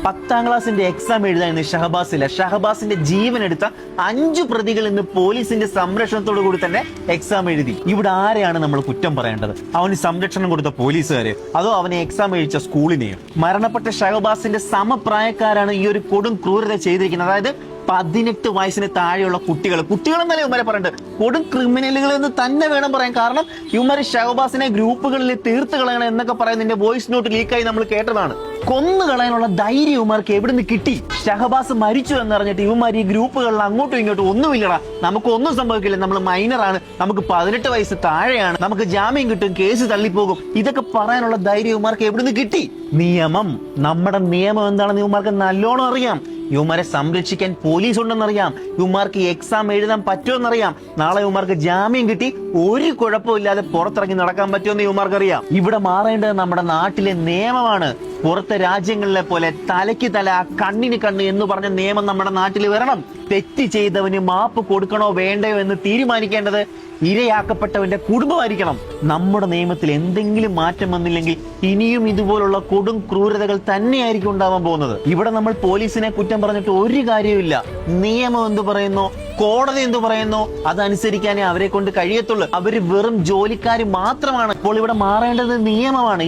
10ാം ക്ലാസ്സിന്റെ എക്സാം എഴുതാൻ ഷഹബാസിന്റെ ജീവൻ എടുത്ത 5 പ്രതികൾ ഇന്ന് പോലീസിന്റെ സംരക്ഷണത്തോടു കൂടി തന്നെ എക്സാം എഴുതി. ഇവിടെ ആരെയാണ് നമ്മൾ കുറ്റം പറയേണ്ടത്? അവന് സംരക്ഷണം കൊടുത്ത പോലീസുകാരെ, അതോ അവനെ എക്സാം എഴുതിച്ച സ്കൂളിനെയോ? മരണപ്പെട്ട ഷഹബാസിന്റെ സമപ്രായക്കാരാണ് ഈ ഒരു കൊടും ക്രൂരത ചെയ്തിരിക്കുന്നത്. അതായത് 18 വയസ്സിന് താഴെയുള്ള കുട്ടികളെന്നല്ലേ ഇവന്മാരെ പറയേണ്ടത്, കൊടും ക്രിമിനലുകൾ എന്ന് തന്നെ വേണം പറയാൻ. കാരണം ഇവന്മാര് ഷഹബാസിനെ ഗ്രൂപ്പുകളിൽ തീർത്ത് കളയണം എന്നൊക്കെ പറയുന്നതിന്റെ വോയിസ് നോട്ട് ലീക്കായി നമ്മൾ കേട്ടതാണ്. കൊന്നു കളയാനുള്ള ധൈര്യം ഇവന്മാർക്ക് എവിടുന്ന് കിട്ടി? ഷഹബാസ് മരിച്ചു എന്നറിഞ്ഞിട്ട് ഇവന്മാർ ഈ ഗ്രൂപ്പുകളിൽ അങ്ങോട്ടും ഇങ്ങോട്ടും ഒന്നുമില്ലടാ, നമുക്കൊന്നും സംഭവിക്കില്ല, നമ്മൾ മൈനറാണ്, നമുക്ക് 18 വയസ്സ് താഴെയാണ്, നമുക്ക് ജാമ്യം കിട്ടും, കേസ് തള്ളിപ്പോകും, ഇതൊക്കെ പറയാനുള്ള ധൈര്യം ഇവന്മാർക്ക് എവിടുന്ന് കിട്ടി? നിയമം, നമ്മുടെ നിയമം എന്താണെന്ന് ഇവന്മാർക്ക് നല്ലോണം അറിയാം. ഇവന്മാരെ സംരക്ഷിക്കാൻ പോലീസ് ഉണ്ടെന്നറിയാം. ഇവന്മാർക്ക് എക്സാം എഴുതാൻ പറ്റുമെന്നറിയാം. നാളെ ഇവന്മാർക്ക് ജാമ്യം കിട്ടി ഒരു കുഴപ്പമില്ലാതെ പുറത്തിറങ്ങി നടക്കാൻ പറ്റുമെന്ന് ഇവന്മാർക്ക് അറിയാം. ഇവിടെ മാറേണ്ടത് നമ്മുടെ നാട്ടിലെ നിയമമാണ്. പുറത്തെ രാജ്യങ്ങളിലെ പോലെ തലയ്ക്ക് തല കണ്ണിന് കണ്ണ് എന്ന് പറഞ്ഞ നിയമം നമ്മുടെ നാട്ടിൽ വരണം. തെറ്റ് ചെയ്തവന് മാപ്പ് കൊടുക്കണോ വേണ്ടയോ എന്ന് തീരുമാനിക്കേണ്ടത് ഇരയാക്കപ്പെട്ടവന്റെ കുടുംബമായിരിക്കണം. നമ്മുടെ നിയമത്തിൽ എന്തെങ്കിലും മാറ്റം വന്നില്ലെങ്കിൽ ഇനിയും ഇതുപോലുള്ള കൊടും ക്രൂരതകൾ തന്നെയായിരിക്കും ഉണ്ടാവാൻ പോകുന്നത്. ഇവിടെ നമ്മൾ പോലീസിനെ കുറ്റം പറഞ്ഞിട്ട് ഒരു കാര്യവുമില്ല. നിയമം എന്തു പറയുന്നോ, കോടതി എന്തു പറയുന്നോ അതനുസരിക്കാനേ അവരെ കൊണ്ട് കഴിയത്തുള്ളൂ. അവര് വെറും ജോലിക്കാർ മാത്രമാണ്. അപ്പോൾ ഇവിടെ മാറേണ്ടത് നിയമമാണ്.